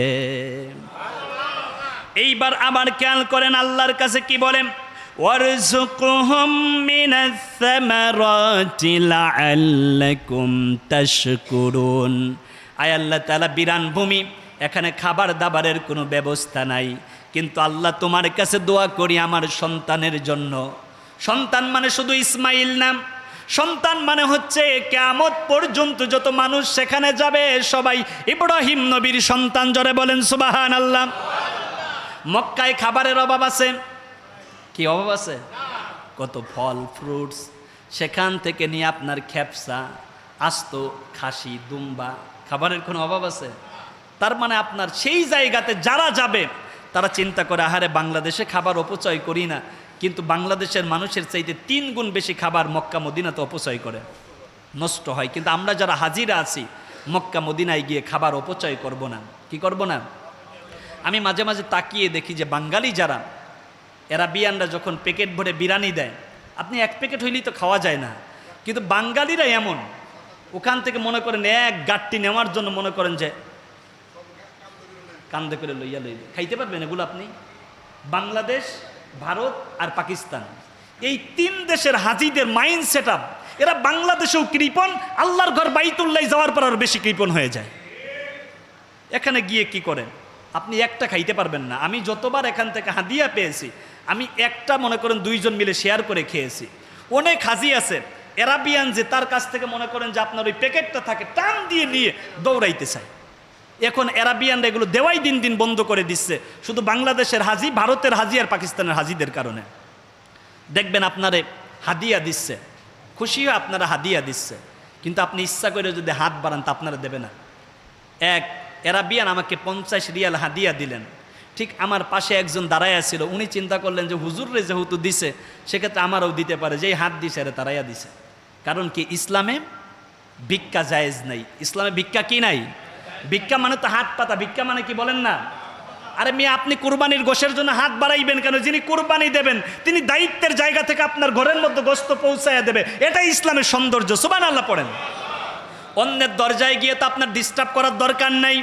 এইবার আবার খেয়াল করেন, আল্লাহর কাছে কি বলেন? ওয়ারযুকহুম মিনাস সামারাতি লাআল্লাকুম তাশকুরুন। আয় আল্লাহ তাআলা, বিরান ভূমি, এখানে খাবার দাবারের কোনো ব্যবস্থা নাই, কিন্তু আল্লাহ তোমার কাছে দোয়া করি আমার সন্তানের জন্য। সন্তান মানে শুধু ইসমাইল না, সন্তান মানে হচ্ছে কিয়ামত পর্যন্ত যত মানুষ সেখানে যাবে সবাই ইব্রাহিম নবীর সন্তান। জোরে বলেন সুবহানাল্লাহ। মক্কায় খাবারের অভাব আছে? কি অভাব আছে? কত ফল ফ্রুটস, সেখান থেকে নিয়ে আপনার খেপসা, আস্ত খাসি, দুম্বা, খাবারের কোনো অভাব আছে? তার মানে আপনার সেই জায়গাতে যারা যাবে তারা চিন্তা করে, আহারে বাংলাদেশে খাবার অপচয় করি না, কিন্তু বাংলাদেশের মানুষের চাইতে 3 গুণ বেশি খাবার মক্কা মদিনাতে অপচয় করে, নষ্ট হয়। কিন্তু আমরা যারা হাজিরা আছি, মক্কা মদিনায় গিয়ে খাবার অপচয় করব না। কি করব না? আমি মাঝে মাঝে তাকিয়ে দেখি যে বাঙালি যারা, এরাবিয়ানরা যখন প্যাকেট ভরে বিরিয়ানি দেয়, আপনি 1 প্যাকেট হইলেই তো খাওয়া যায় না, কিন্তু বাঙালিরা এমন, ওখান থেকে মনে করেন 1 গাঁটটি নেওয়ার জন্য মনে করেন যে কান্দে করে লইয়া খাইতে পারবেন এগুলো আপনি? বাংলাদেশ, ভারত আর পাকিস্তান, এই 3 দেশের হাজিদের মাইন্ড সেট আপ, এরা বাংলাদেশেও কৃপণ, আল্লাহর ঘর বাইতুল্লাহ যাওয়ার পর আরো বেশি কৃপণ হয়ে যায়। এখানে গিয়ে কি করেন আপনি? একটা খাইতে পারবেন না। আমি যতবার এখান থেকে হাদিয়া পেয়েছি, আমি একটা মনে করেন 2 জন মিলে শেয়ার করে খেয়েছি। অনেক হাজি আছে এরাবিয়ান, যে তার কাছ থেকে মনে করেন যে আপনার ওই প্যাকেটটা থাকে, টান দিয়ে নিয়ে দৌড়াইতে চায়। এখন এরাবিয়ানরা এগুলো দেওয়াই দিন দিন বন্ধ করে দিচ্ছে, শুধু বাংলাদেশের হাজি, ভারতের হাজি আর পাকিস্তানের হাজিদের কারণে। দেখবেন আপনারে হাদিয়া দিচ্ছে, খুশি হয়ে আপনারা হাদিয়া দিচ্ছে, কিন্তু আপনি ইচ্ছা করে যদি হাত বাড়ান তা আপনারা দেবে না। এক এরাবিয়ান আমাকে 50 রিয়াল হাদিয়া দিলেন। ঠিক আমার পাশে একজন দাঁড়াইয়া ছিল, উনি চিন্তা করলেন যে হুজুররে যেহেতু দিছে সেক্ষেত্রে আমারও দিতে পারে, যেই হাত দিছে রে তারাইয়া দিছে। কারণ কি? ইসলামে ভিক্ষা জায়েজ নাই। ইসলামে ভিক্ষা কি নাই? ভিক্ষা মানে তো হাত পাতা। ভিক্ষা মানে কি বলেন না? আরে মেয়ে, আপনি কুরবানির গোশের জন্য হাত বাড়াইবেন কেন? যিনি কুরবানি দেবেন তিনি দায়িত্বের জায়গা থেকে আপনার ঘরের মধ্যে গোশত পৌঁছায়া দেবে, এটাই ইসলামের সৌন্দর্য। সুবহানাল্লাহ পড়েন। অন্যের দরজায় গিয়ে তো আপনার ডিস্টার্ব করার দরকার নাই,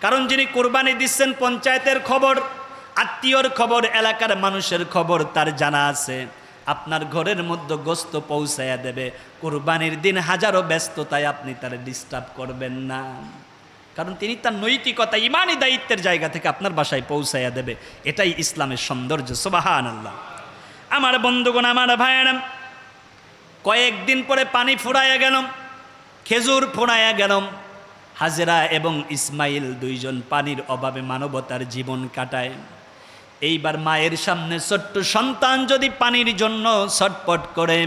কারণ যিনি কুরবানি দিচ্ছেন পঞ্চায়েতের খবর, আত্মীয়র খবর, এলাকার মানুষের খবর তার জানা আছে। আপনার ঘরের মধ্যে গোশত পৌঁছায়া দেবে। কুরবানির দিন হাজারো ব্যস্ততায় আপনি তার ডিস্টার্ব করবেন না, কারণ তিনি তার নৈতিকতা, ইমানি দায়িত্বের জায়গা থেকে আপনার বাসায় পৌঁছাইয়া দেবে। এটাই ইসলামের সৌন্দর্য। সুবহানাল্লাহ। আমার বন্ধুগণ, আমার ভাইয়েরা, কয়েকদিন পরে পানি ফুরাইয়া গেল, খেজুর ফুরাইয়া গেল। হাজেরা এবং ইসমাইল 2 জন পানির অভাবে মানবতার জীবন কাটায়। এইবার মায়ের সামনে ছোট্ট সন্তান যদি পানির জন্য ছটপট করে,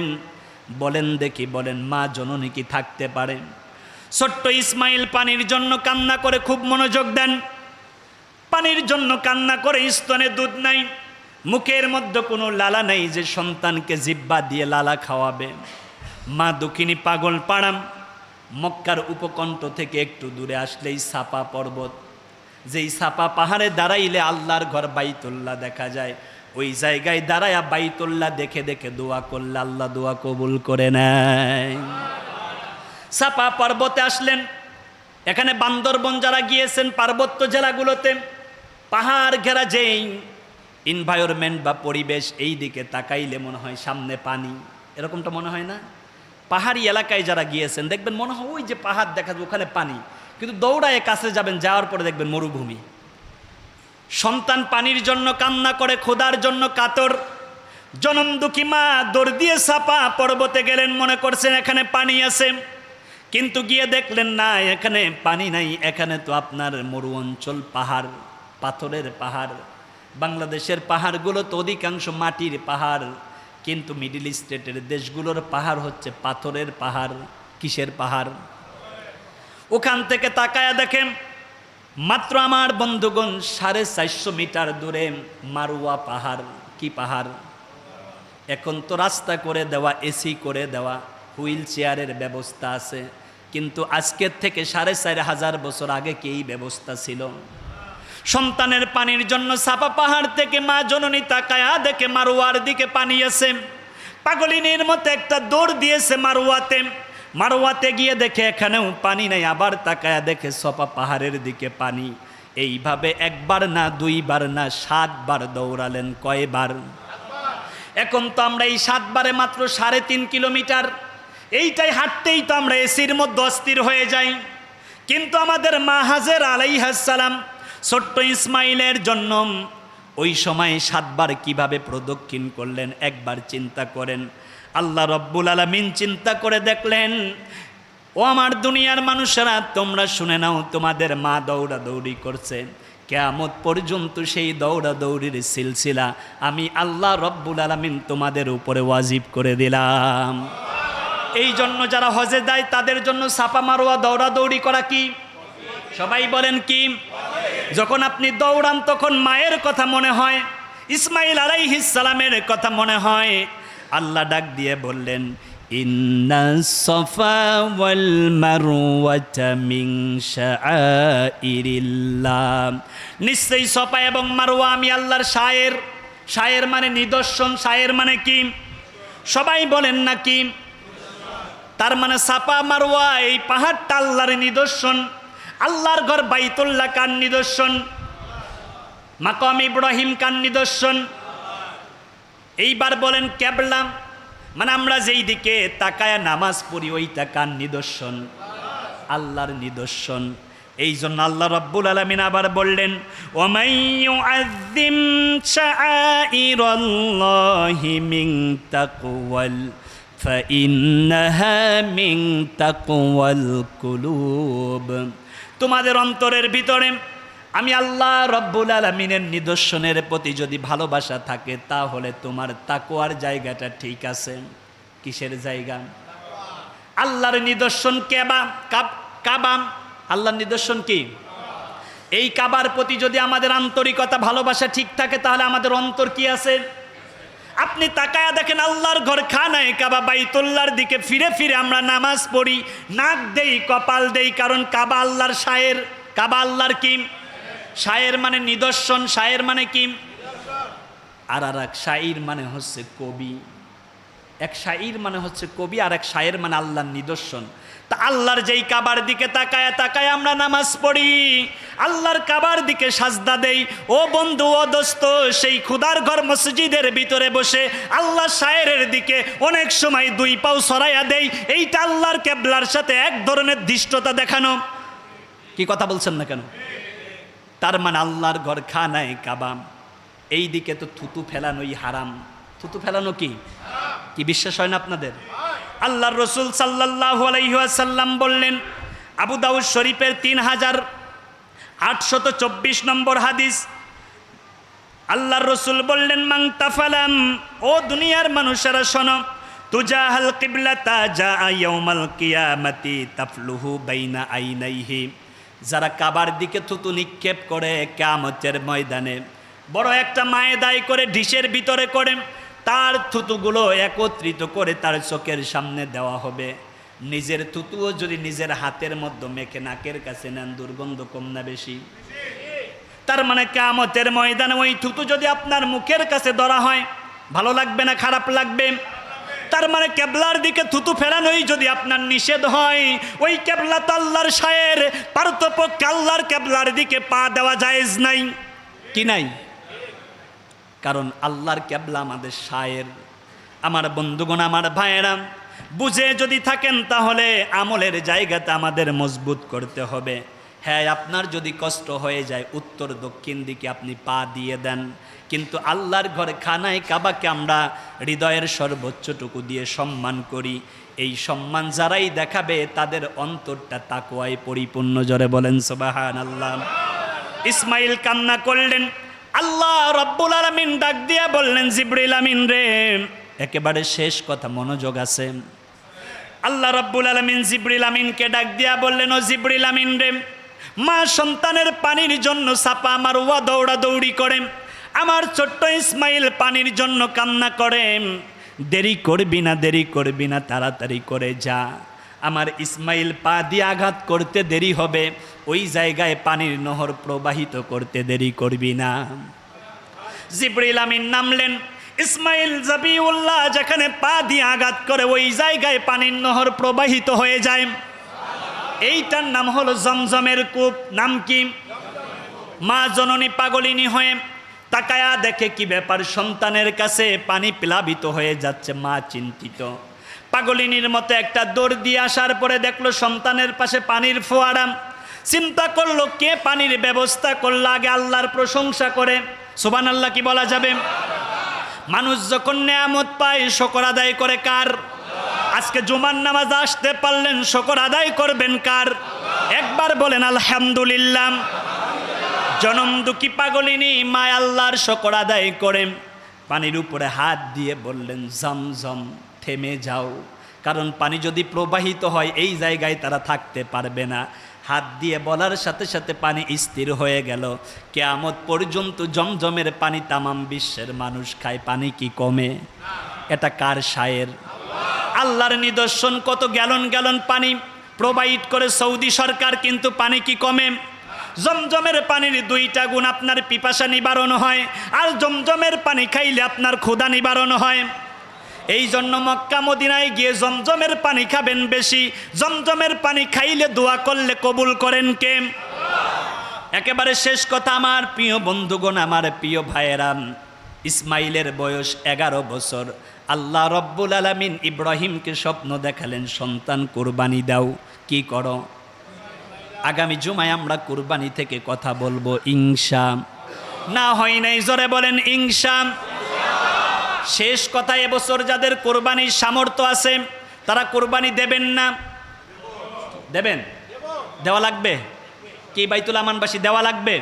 বলেন দেখি, বলেন মা জননী কি থাকতে পারে? ছোট্ট ইসমাইল পানির জন্য কান্না করে, খুব মনোযোগ দেন, পানির জন্য কান্না করে। স্তনে দুধ নাই, মুখের মধ্যে কোনো লালা নেই যে সন্তানকে জিহ্বা দিয়ে লালা খাওয়াবে। মা দুঃখিনী পাগল পাড়াম। মক্কার উপকণ্ঠ থেকে একটু দূরে আসলেই সাপা পর্বত, যেই সাপা পাহাড়ে দাঁড়াইলে আল্লাহর ঘর বাইতুল্লাহ দেখা যায়, ওই জায়গায় দাঁড়ায়া বাইতুল্লাহ দেখে দেখে দোয়া করলে আল্লাহ দোয়া কবুল করে নেয়। সাপা পর্বতে আসলেন। এখানে বান্দরবন যারা গিয়েছেন, পার্বত্য জেলাগুলোতে পাহাড় ঘেরা যেই এনভায়রনমেন্ট বা পরিবেশ, এই দিকে তাকাইলে মনে হয় সামনে পানি, এরকমটা মনে হয় না? পাহাড়ি এলাকায় যারা গিয়েছেন দেখবেন মনে হয় ওই যে পাহাড় দেখা যাবে, ওখানে পানি, কিন্তু দৌড়ায় কাছে যাবেন, যাওয়ার পরে দেখবেন মরুভূমি। সন্তান পানির জন্য কান্না করে, খোদার জন্য কাতর। জনম দুঃখী মা দৌড় দিয়ে সাপা পর্বতে গেলেন, মনে করছেন এখানে পানি আছে, কিন্তু গিয়ে দেখলেন না, এখানে পানি নাই। এখানে তো আপনার মরু অঞ্চল, পাহাড়, পাথরের পাহাড়। বাংলাদেশের পাহাড়গুলো তো অধিকাংশ মাটির পাহাড়, কিন্তু মিডিল ইস্টের দেশগুলোর পাহাড় হচ্ছে পাথরের পাহাড়। কিসের পাহাড়? ওখান থেকে তাকায়া দেখেন মাত্র আমার বন্ধুগণ 450 মিটার দূরে মারওয়া পাহাড়। কি পাহাড়? এখন তো রাস্তা করে দেওয়া, এসি করে দেওয়া, হুইল চেয়ারের ব্যবস্থা আছে, কিন্তু আজকের থেকে 4500 বছর আগে কি এই ব্যবস্থা ছিল? সন্তানের পানির জন্য সাপা পাহাড় থেকে মা জননী তাকায়া দেখে মারওয়ার দিকে পানি আছে। পাগলিনীর মতো একটা দৌড় দিয়েছে মারওয়াতে। মারওয়াতে গিয়ে দেখে এখানেও পানি নাই, আবার তাকায়া দেখে সাপা পাহাড়ের দিকে পানি। এইভাবে একবার না, 2 বার না, 7 বার দৌড়ালেন। কয়বার? এখন তো আমরা এই 7 বারে মাত্র 3.5 কিলোমিটার, এইটাই হাঁটতেই তো আমরা এসির মধ্যে অস্থির হয়ে যাই। কিন্তু আমাদের মা হাজেরা আলাইহিস সালাম ছোট্ট ইসমাইলের জন্য ওই সময় 7 বার কিভাবে প্রদক্ষিণ করলেন একবার চিন্তা করেন। আল্লাহ রব্বুল আলামিন চিন্তা করে দেখলেন, ও আমার দুনিয়ার মানুষেরা, তোমরা শুনে নাও, তোমাদের মা দৌড়াদৌড়ি করছে, কিয়ামত পর্যন্ত সেই দৌড়াদৌড়ির সিলসিলা আমি আল্লাহ রব্বুল আলামিন তোমাদের উপরে ওয়াজিব করে দিলাম। এই জন্য যারা হজে যায় তাদের জন্য সাফা মারওয়া দৌড়াদৌড়ি করা কি? সবাই বলেন কি? যখন আপনি দৌড়ান তখন মায়ের কথা মনে হয়, ইসমাইল আলাইহিস সালামের কথা মনে হয়। আল্লাহ ডাক দিয়ে বললেন, ইন্নাস সাফা ওয়াল মারওয়াতা মিন শাআইরিল্লাহ, নিশ্চয়ই সাফা এবং মারওয়া আমি আল্লাহর শায়ের। শায়ের মানে নিদর্শন। শায়ের মানে কি? সবাই বলেন না কি? তার মানে সাফা মারওয়া এই পাহাড়টা আল্লাহর নিদর্শন। আল্লাহর ঘর বাইতুল্লাহ কার নিদর্শন? মাকাম ইব্রাহিম কার নিদর্শন? এইবার বলেন কিবলা, মানে আমরা যেই দিকে তাকায়া নামাজ পড়ি ওইটা কার নিদর্শন? আল্লাহর নিদর্শন। এই জন্য আল্লাহ রাব্বুল আলামিন আবার বললেন, ওয়ামান ইউআযযিম শাআইরাল্লাহি মিন তাকওয়াল ফাইন্নাহা মিন তাকওয়াল কুলুব। তোমাদের অন্তরের ভিতরে আমি আল্লাহ রাব্বুল আলামিনের নিদর্শনের প্রতি যদি ভালোবাসা থাকে তাহলে তোমার তাকওয়ার জায়গাটা ঠিক আছে। কিসের জায়গা? আল্লাহর নিদর্শন কাবা। আল্লাহর নিদর্শন কি? এই কাবার প্রতি যদি আমাদের আন্তরিকতা ভালোবাসা ঠিক থাকে তাহলে আমাদের অন্তর কি আছে? আপনি তাকায়া দেখেন আল্লাহর ঘর খানায় কাবা বাইতুল্লাহর দিকে ফিরে ফিরে আমরা নামাজ পড়ি, নাক দেই, কপাল দেই, কারণ কাবা আল্লাহর শায়ের। কাবা আল্লাহর কি? শায়ের মানে নিদর্শন। শায়ের মানে কি? আর এক শাইর মানে হচ্ছে কবি। এক শাইর মানে হচ্ছে কবি, আর এক শায়ের মানে আল্লাহর নিদর্শন। তা আল্লাহর যেই কাবার দিকে তাকায়া তাকায়া আমরা নামাজ পড়ি, আল্লাহর কাবার দিকে সাজদা দেই, ও বন্ধু ও দোস্ত, সেই খুদার ঘর মসজিদের ভিতরে বসে আল্লাহ শায়েরের দিকে অনেক সময় দুই পাও সরাইয়া দেই, এইটা আল্লাহর কিবলার সাথে এক ধরনের দৃষ্টতা দেখানো। কি কথা বলছেন না কেন? তার মানে আল্লাহর ঘর খানায় কাবা, এই দিকে তো থুতু ফেলানোই হারাম। থুতু ফেলানো কি? কি বিশ্বাস হয় না আপনাদের? আল্লাহর রসুল সাল্লাল্লাহু আলাইহি ওয়াসাল্লাম বললেন, আবু দাউদ শরীফের 3824 নম্বর হাদিস, আল্লাহর রসুল বললেন, মান তাফালাম, ও দুনিয়ার মানুষেরা শোনো, তুজাহাল কিবলাতা জা ইয়াউমাল কিয়ামাতি তাফলুহু বাইনা আইনাইহি। যারা কাবার দিকে থুতু নিক্ষেপ করে কিয়ামতের ময়দানে বড় একটা মায়েদাই করে ডিশের ভিতরে করে তার থুতুগুলো একত্রিত করে তার চোখের সামনে দেওয়া হবে। নিজের থুতুও যদি নিজের হাতের মধ্যে মেখে নাকের কাছে নেন, দুর্গন্ধ কম না বেশি? তার মানে কিয়ামতের ময়দানে ওই থুতু যদি আপনার মুখের কাছে ধরা হয়, ভালো লাগবে না খারাপ লাগবে? তার মানে কিবলার দিকে থুতু ফেরানোই যদি আপনার নিষেধ হয়, ওই কিবলা তো আল্লাহর শায়ের, পারতপক্ষে আল্লাহর কিবলার দিকে পা দেওয়া জায়েজ নাই। কি নাই? কারণ আল্লাহর কিবলা আমাদের শায়ের। আমার বন্ধুগণ, আমার ভাইয়েরা, বুঝে যদি থাকেন তাহলে আমলের জায়গাতে আমাদের মজবুত করতে হবে। হ্যাঁ, আপনার যদি কষ্ট হয়ে যায় উত্তর দক্ষিণ দিকে আপনি পা দিয়ে দেন, কিন্তু আল্লাহর ঘরে খানায় কাবাকে আমরা হৃদয়ের সর্বোচ্চটুকু দিয়ে সম্মান করি। এই সম্মান যারাই দেখাবে তাদের অন্তরটা তাকওয়ায় পরিপূর্ণ। জোরে বলেন সুবহানাল্লাহ। ইসমাইল কান্না করলেন, আল্লাহ রাব্বুল আলামিন ডাক দিয়া বললেন, জিবরিল আমিন রে, একেবারে শেষ কথা, মনোযোগ আছে। আল্লাহ রাব্বুল আলামিন জিবরিল আমিনকে ডাক দিয়া বললেন, ও জিবরিল আমিন রে, মা সন্তানের পানির জন্য সাপা মারওয়া দৌড়াদৌড়ি করে, আমার ছোট্ট ইসমাইল পানির জন্য কান্না করে, দেরি করবি না, দেরি করবি না, তাড়াতাড়ি করে যা। আমার ইসমাইল পা দিয়ে আঘাত করতে দেরি হবে, ওই জায়গায় পানির নহর প্রবাহিত করতে দেরি করবি না। জিবরিল আমিন নামলেন, ইসমাইল জাবিউল্লাহ যেখানে পা দিয়ে আঘাত করে ওই জায়গায় পানির নহর প্রবাহিত হয়ে যায়। এইটার নাম হলো জমজমের কূপ। নাম কি? মা জননী পাগলিনী হয়ে তাকায়া দেখে কি ব্যাপার, সন্তানের কাছে পানি প্লাবিত হয়ে যাচ্ছে। মা চিন্তিত, পাগলিনীর মতো একটা দৌড় দিয়ে আসার পরে দেখলো সন্তানের পাশে পানির ফোয়ারা। চিন্তা করলো কে পানির ব্যবস্থা করলো, আগে আল্লাহর প্রশংসা করে সুবহানাল্লাহ কি বলা যাবে? মানুষ যখন নেয়ামত পায় শুকর আদায় করে কার? আজকে জুমার নামাজ আসতে পারলেন, শুকর আদায় করবেন কার? একবার বলেন আলহামদুলিল্লাহ। জনম দুঃখী পাগলিনী মা আল্লাহর শুকর আদায় করে পানির উপরে হাত দিয়ে বললেন, জমজম থেমে যাও, কারণ পানি যদি প্রবাহিত হয় এই জায়গায় তারা থাকতে পারবে না। হাত দিয়ে বলার সাথে সাথে পানি স্থির হয়ে গেল। কিয়ামত পর্যন্ত জমজমের পানি তামাম বিশ্বের মানুষ খায়, পানি কি কমে? এটা কার শায়ের? আল্লাহর নিদর্শন। কত গ্যালন গ্যালন পানি প্রোভাইড করে সৌদি সরকার, কিন্তু পানি কি কমে? জমজমের পানির 2টা গুণ, আপনার পিপাসা নিবারণ হয়, আর জমজমের পানি খাইলে আপনার ক্ষুধা নিবারণ হয়। এই জন্য মক্কা মদিনায় গিয়ে জমজমের পানি খাবেন বেশি। জমজমের পানি খাইলে দোয়া করলে কবুল করেন কে? একেবারে শেষ কথা আমার প্রিয় বন্ধুগণ, আমার প্রিয় ভাইয়েরা, ইসমাইলের বয়স 11 বছর। আল্লাহ রব্বুল আলামিন ইব্রাহিমকে স্বপ্ন দেখালেন, সন্তান কুরবানি দাও। কি করো? আগামী জুমায় আমরা কুরবানি থেকে কথা বলবো ইনশা। না হয় নাই জোরে বলেন ইনশা। শেষ কথা, এবছর যাদের কোরবানির সামর্থ্য আছে তারা কোরবানি দেবেন না? দেবেন? দেওয়া লাগবে কি? বাইতুল আমানবাসী দেওয়া লাগবে।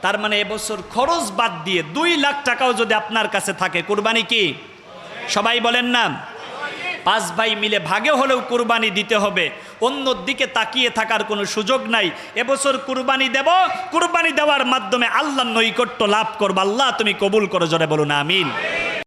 তার মানে এবছর খরচ বাদ দিয়ে 2 লাখ টাকাও যদি আপনার কাছে থাকে, কোরবানি কি? সবাই বলেন না? 5 ভাই মিলে ভাগে হলেও কুরবানি দিতে হবে। অন্য দিকে তাকিয়ে থাকার কোনো সুযোগ নাই। এবছর কুরবানি দেব, কুরবানি দেওয়ার মাধ্যমে আল্লাহর নৈকট্য লাভ করব। আল্লাহ তুমি কবুল করো, জোরে বলুন আমিন।